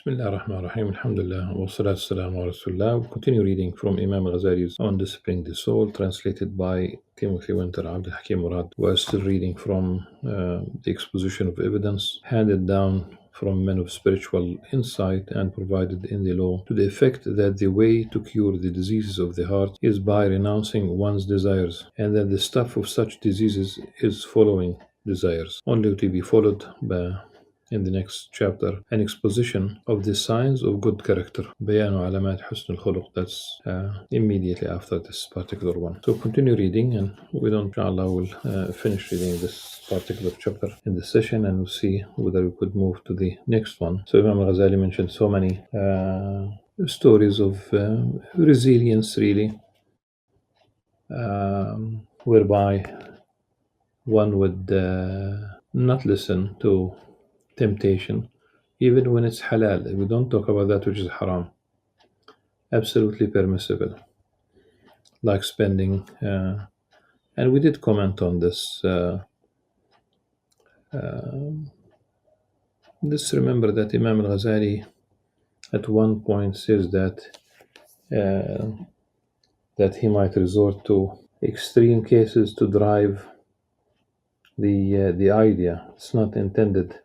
Bismillah ar-Rahman ar-Rahim, alhamdulillah, wa salatu salamu ala Rasulullah. We'll continue reading from Imam Al-Ghazali's On Disciplining the Soul, translated by Timothy Winter Abdul Hakim Murad. We're still reading from the exposition of evidence handed down from men of spiritual insight and provided in the law, to the effect that the way to cure the diseases of the heart is by renouncing one's desires, and that the stuff of such diseases is following desires, only to be followed by, in the next chapter, an exposition of the signs of good character, بيان علامات حسن الخلق. That's immediately after this particular one. So continue reading, and we don't, inshallah, will finish reading this particular chapter in this session, and we'll see whether we could move to the next one. So Imam Al-Ghazali mentioned so many stories of resilience, really, whereby one would not listen to temptation, even when it's halal. We don't talk about that which is haram. Absolutely permissible, like spending, and we did comment on this. Just remember that Imam Al-Ghazali at one point says that he might resort to extreme cases to drive the idea. It's not intended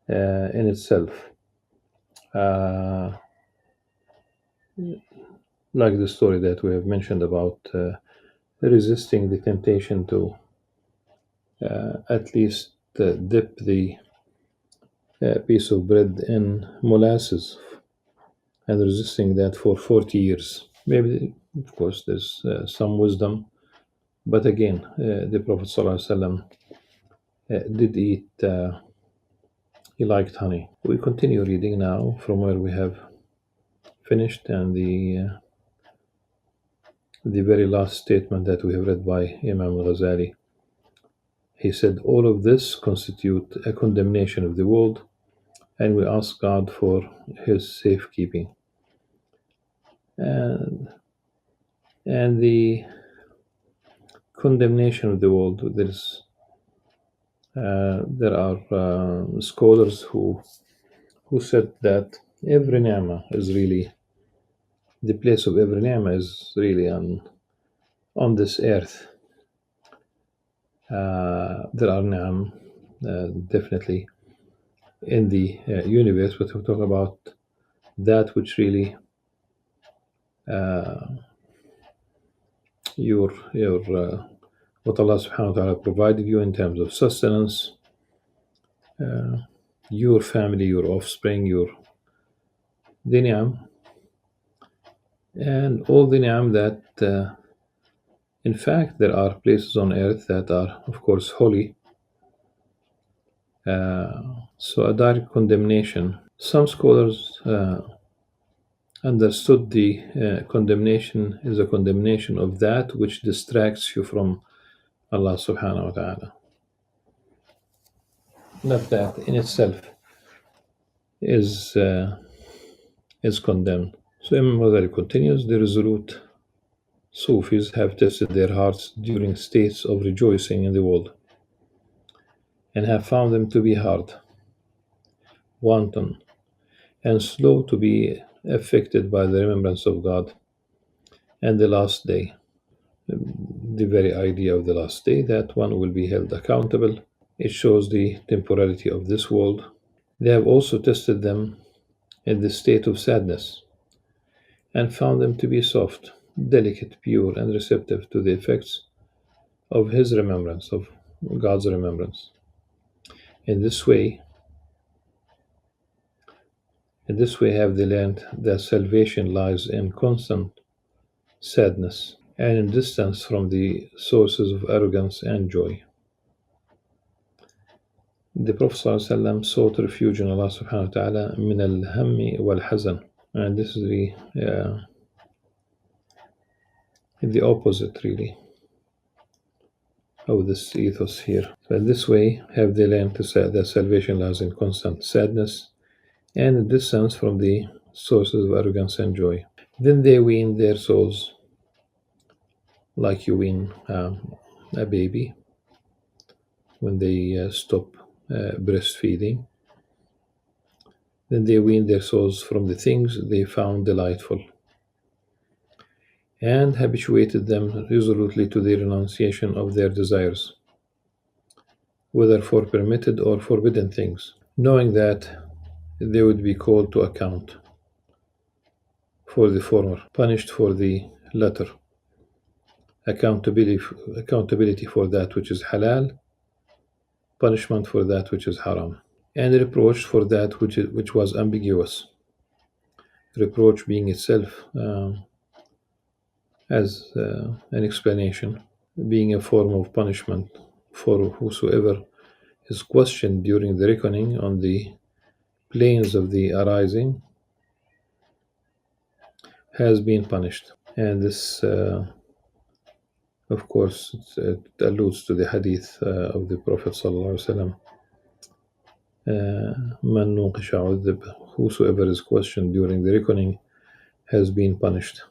in itself. Like the story that we have mentioned about resisting the temptation to at least dip the piece of bread in molasses, and resisting that for 40 years. Maybe, of course, there's some wisdom, but again, the Prophet ﷺ did eat, he liked honey. We continue reading now from where we have finished, and the very last statement that we have read by Imam Al-Ghazali. He said, all of this constitute a condemnation of the world, and we ask God for his safekeeping. And the condemnation of the world, there are scholars who said that every ni'mah is really, the place of every ni'mah is really on this earth. There are ni'am definitely in the universe, but we talk about that which really your what Allah subhanahu wa ta'ala provided you in terms of sustenance, your family, your offspring, the ni'am, and all the ni'am that in fact there are places on earth that are, of course, holy. So a direct condemnation. Some scholars understood the condemnation is a condemnation of that which distracts you from Allah subhanahu wa ta'ala. Not that in itself is condemned. So Imam Ghazali continues, the resolute Sufis have tested their hearts during states of rejoicing in the world, and have found them to be hard, wanton, and slow to be affected by the remembrance of God and the last day. The very idea of the last day, that one will be held accountable, it shows the temporality of this world. They have also tested them in the state of sadness, and found them to be soft, delicate, pure, and receptive to the effects of his remembrance, of God's remembrance. In this way have they learned that salvation lies in constant sadness and in distance from the sources of arrogance and joy. The Prophet ﷺ sought refuge in Allah subhanahu wa ta'ala min al-hammi wal-hazan, and this is the opposite, really, of this ethos here. So in this way have they learned to say that salvation lies in constant sadness and in distance from the sources of arrogance and joy. Then they wean their souls like you wean a baby when they stop breastfeeding. Then they weaned their souls from the things they found delightful, and habituated them resolutely to the renunciation of their desires, whether for permitted or forbidden things, knowing that they would be called to account for the former, punished for the latter, accountability, accountability for that which is halal, punishment for that which is haram, and reproached for that which was ambiguous. Reproach being itself as an explanation, being a form of punishment for whosoever is questioned during the reckoning on the planes of the arising has been punished. And this, of course, it alludes to the hadith of the Prophet ﷺ, Man nuqisha udhib, whosoever is questioned during the reckoning has been punished.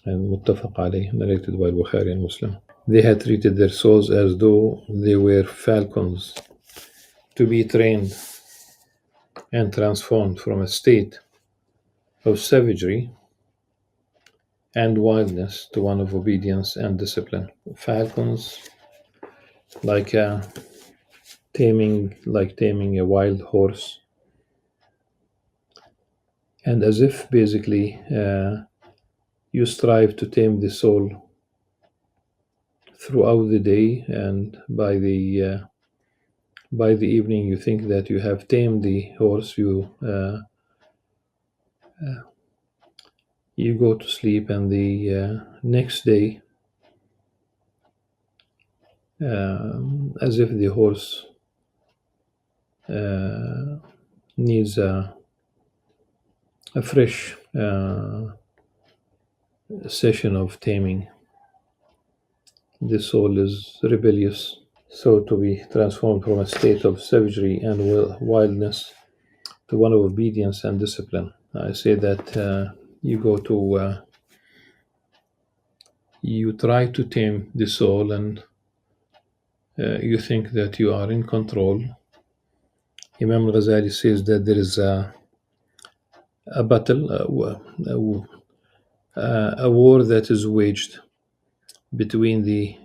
And muttafaq alayh, narrated by Bukhari and Muslim. They had treated their souls as though they were falcons to be trained and transformed from a state of savagery and wildness to one of obedience and discipline. Falcons, like taming a wild horse, and as if basically you strive to tame the soul throughout the day, and by the evening you think that you have tamed the horse. You go to sleep, and the next day, as if the horse needs a fresh session of taming. The soul is rebellious, so to be transformed from a state of savagery and wildness to one of obedience and discipline. I say that you try to tame the soul, and you think that you are in control. Imam Al-Ghazali says that there is a battle, a war that is waged between the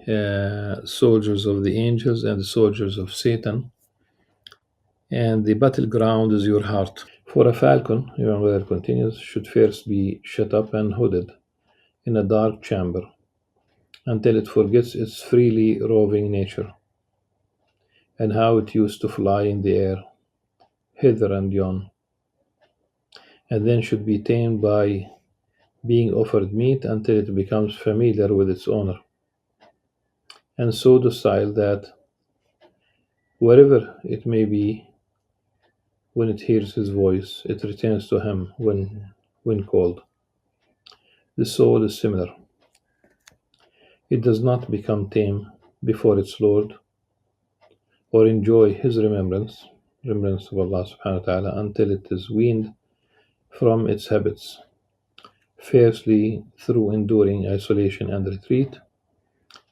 soldiers of the angels and the soldiers of Satan, and the battleground is your heart. For a falcon, Imam Ghazali continues, should first be shut up and hooded in a dark chamber until it forgets its freely roving nature and how it used to fly in the air, hither and yon, and then should be tamed by being offered meat until it becomes familiar with its owner, and so docile that wherever it may be, when it hears his voice, it returns to him when called. The soul is similar. It does not become tame before its Lord or enjoy his remembrance of Allah subhanahu wa ta'ala, until it is weaned from its habits. Firstly, through enduring isolation and retreat,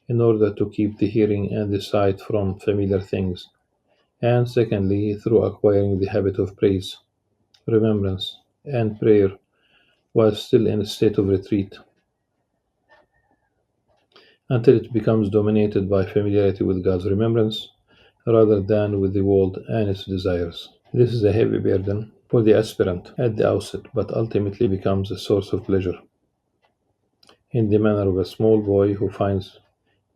in order to keep the hearing and the sight from familiar things, and secondly, through acquiring the habit of praise, remembrance, and prayer while still in a state of retreat, until it becomes dominated by familiarity with God's remembrance rather than with the world and its desires. This is a heavy burden for the aspirant at the outset, but ultimately becomes a source of pleasure, in the manner of a small boy who finds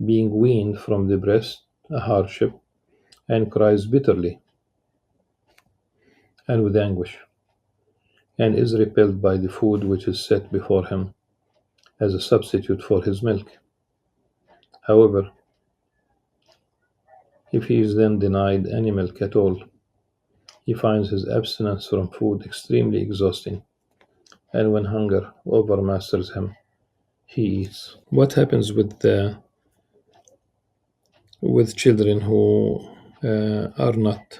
being weaned from the breast a hardship and cries bitterly and with anguish, and is repelled by the food which is set before him as a substitute for his milk. However, if he is then denied any milk at all, he finds his abstinence from food extremely exhausting, and when hunger overmasters him, he eats. What happens with children who are not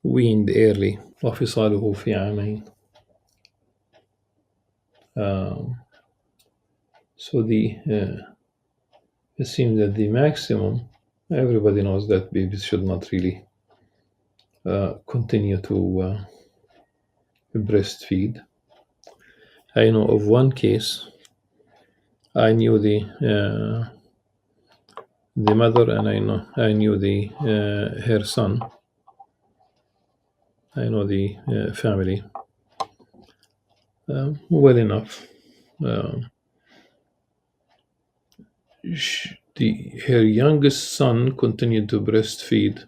weaned early? وفصاله في عامين. So it seems that the maximum, everybody knows that babies should not really continue to breastfeed. I know of one case. I knew the mother, and I knew the her son. I know the family well enough. Um her youngest son continued to breastfeed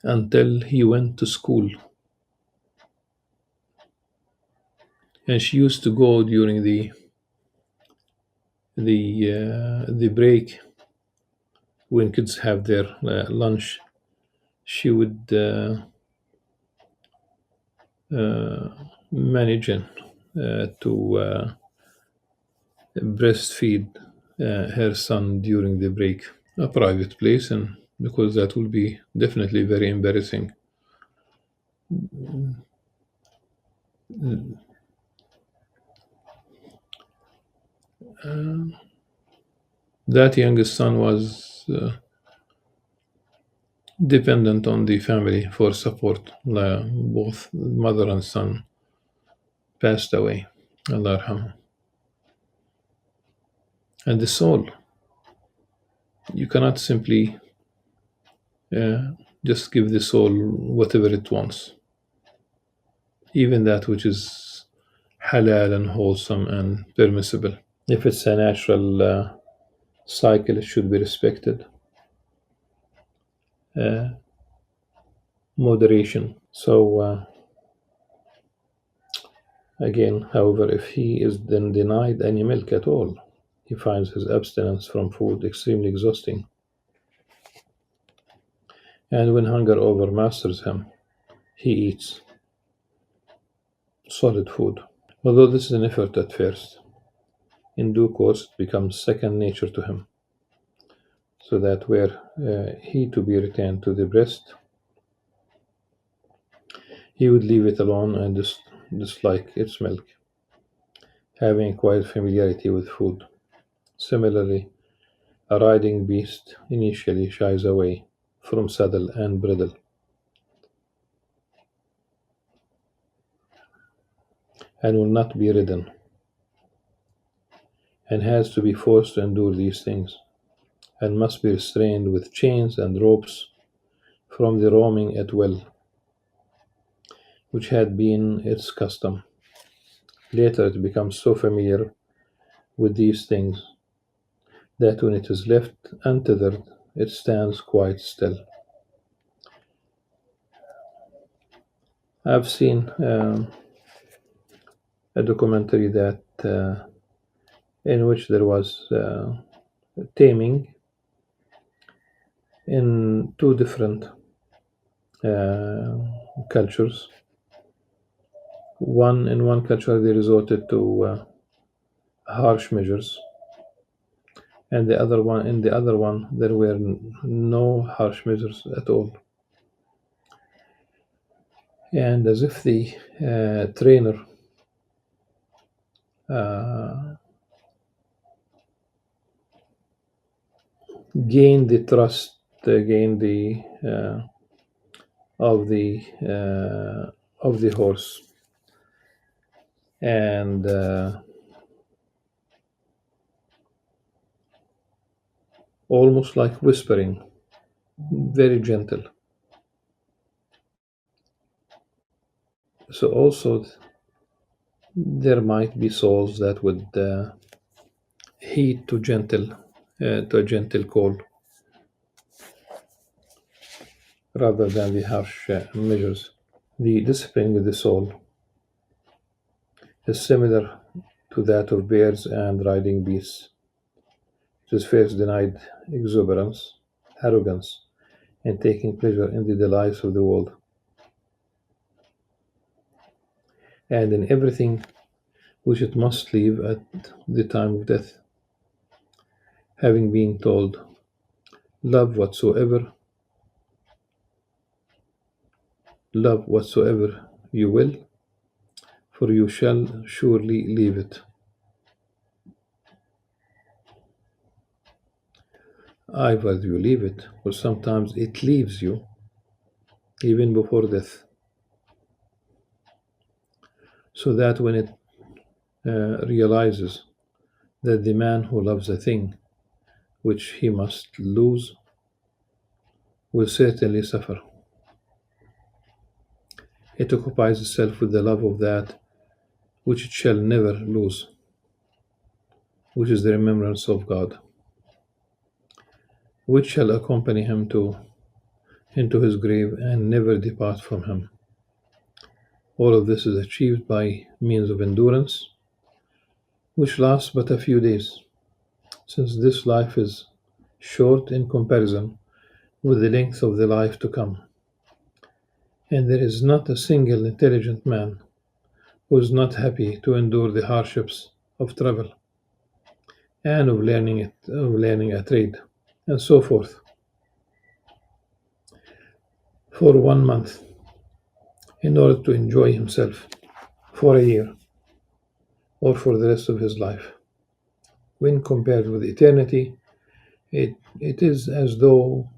until he went to school, and she used to go during the break when kids have their lunch. She would manage to breastfeed her son during the break, a private place, and because that will be definitely very embarrassing. That youngest son was dependent on the family for support. Both mother and son passed away. Allah yarhamhum. And the soul, you cannot simply uh, just give the soul whatever it wants, even that which is halal and wholesome and permissible. If it's a natural cycle, it should be respected. Uh, Moderation. So, again, however, if he is then denied any milk at all, he finds his abstinence from food extremely exhausting. And when hunger overmasters him, he eats solid food. Although this is an effort at first, in due course it becomes second nature to him, so that were he to be returned to the breast, he would leave it alone and dislike its milk, having acquired familiarity with food. Similarly, a riding beast initially shies away from saddle and bridle, and will not be ridden, and has to be forced to endure these things, and must be restrained with chains and ropes from the roaming at will, which had been its custom. Later it becomes so familiar with these things that when it is left untethered, it stands quite still. I've seen a documentary that in which there was taming in two different uh, cultures. In one culture they resorted to harsh measures, and in the other one there were no harsh measures at all. And as if the trainer uh, gained the trust, gained the of the of the horse, and almost like whispering, very gentle. So also there might be souls that would heed to a gentle call rather than the harsh measures. The discipline with the soul is similar to that of bears and riding beasts. It is first denied exuberance, arrogance, and taking pleasure in the delights of the world, and in everything which it must leave at the time of death, having been told, Love whatsoever, love whatsoever you will, for you shall surely leave it. Either you leave it, or sometimes it leaves you even before death. so that when it realizes that the man who loves a thing which he must lose will certainly suffer. It occupies itself with the love of that which it shall never lose, which is the remembrance of God, which shall accompany him into his grave and never depart from him. All of this is achieved by means of endurance, which lasts but a few days, since this life is short in comparison with the length of the life to come. And there is not a single intelligent man who is not happy to endure the hardships of travel and of learning a trade, and so forth, for 1 month, in order to enjoy himself for a year or for the rest of his life. When compared with eternity, it is as though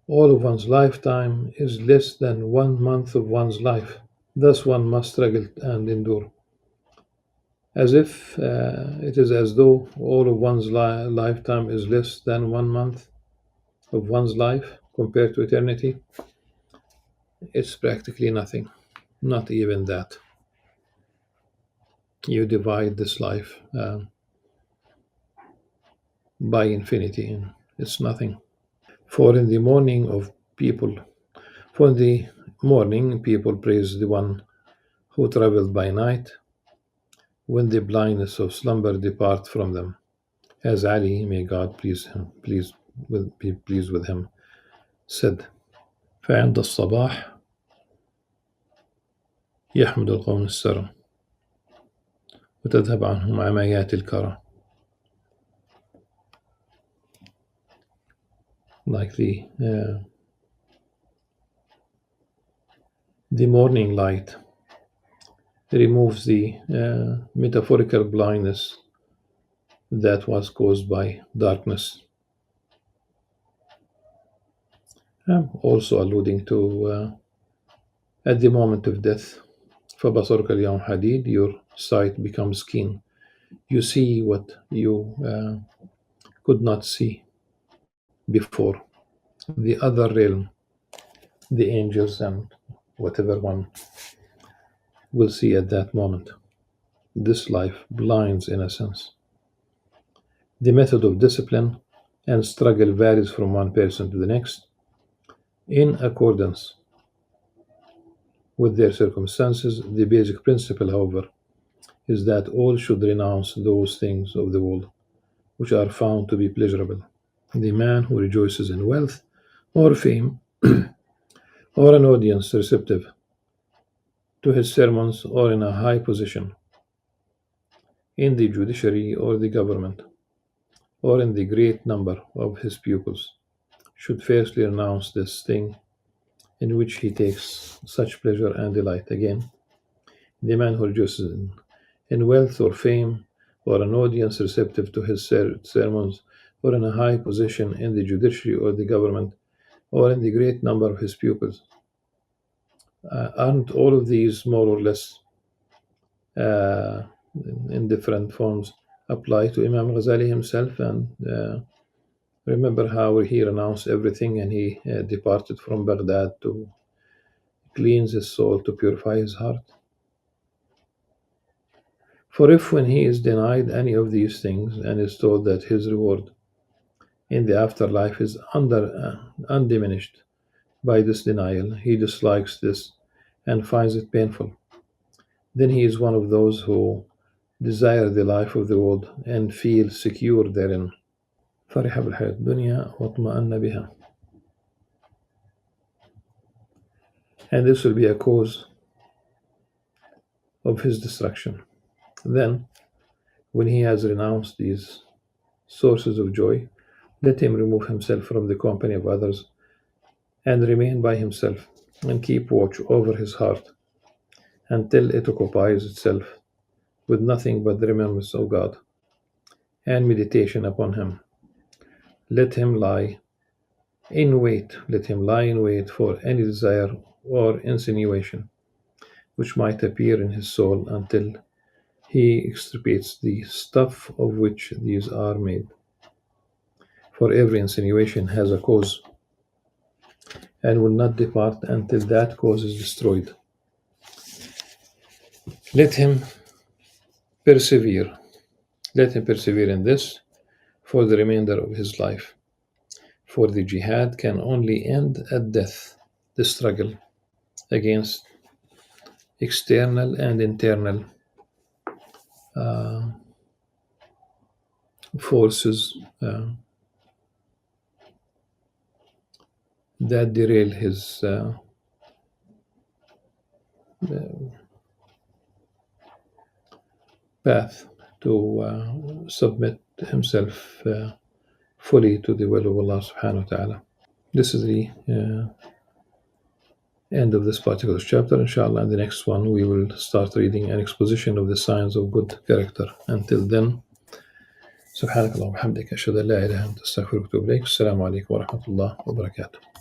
all of one's lifetime is less than 1 month of one's life. Thus, one must struggle and endure, as if it is as though all of one's lifetime is less than 1 month of one's life compared to eternity. It's practically nothing, not even that. You divide this life by infinity, and it's nothing. For in the morning of people, for in the morning people praise the one who traveled by night, when the blindness of slumber depart from them, as Ali, may God be pleased with him, said. فعند الصباح يحمد القوم السرى وتذهب عنهم عمايات الكرى. Like the morning light removes the metaphorical blindness that was caused by darkness. Also alluding to at the moment of death, فبصرك اليوم حديد, your sight becomes keen. You see what you could not see before. The other realm, the angels and whatever one will see at that moment. This life blinds in a sense. The method of discipline and struggle varies from one person to the next in accordance with their circumstances. The basic principle, however, is that all should renounce those things of the world which are found to be pleasurable. The man who rejoices in wealth or fame or an audience receptive to his sermons or in a high position in the judiciary or the government or in the great number of his pupils should firstly renounce this thing in which he takes such pleasure and delight. Again, the man who rejoices in wealth or fame or an audience receptive to his sermons or in a high position in the judiciary or the government or in the great number of his pupils. Aren't all of these more or less in different forms apply to Imam Ghazali himself? And remember how he renounced everything and he departed from Baghdad to cleanse his soul, to purify his heart. For if when he is denied any of these things and is told that his reward in the afterlife is undiminished by this denial, he dislikes this and finds it painful, then he is one of those who desire the life of the world and feel secure therein. فرح بالحياة الدنيا واطمأن بها. And this will be a cause of his destruction. Then, when he has renounced these sources of joy, let him remove himself from the company of others and remain by himself and keep watch over his heart until it occupies itself with nothing but the remembrance of God and meditation upon him. Let him lie in wait for any desire or insinuation which might appear in his soul until he extirpates the stuff of which these are made. For every insinuation has a cause, and will not depart until that cause is destroyed. Let him persevere. Let him persevere in this for the remainder of his life. For the jihad can only end at death, the struggle against external and internal forces that derail his path to submit himself fully to the will of Allah subhanahu wa ta'ala. This is the end of this particular chapter. Inshallah, in the next one, we will start reading an exposition of the signs of good character. Until then, سبحانك اللهم وبحمدك أشهد أن لا إله إلا أنت أستغفرك وأتوب إليك. السلام عليكم ورحمة الله وبركاته.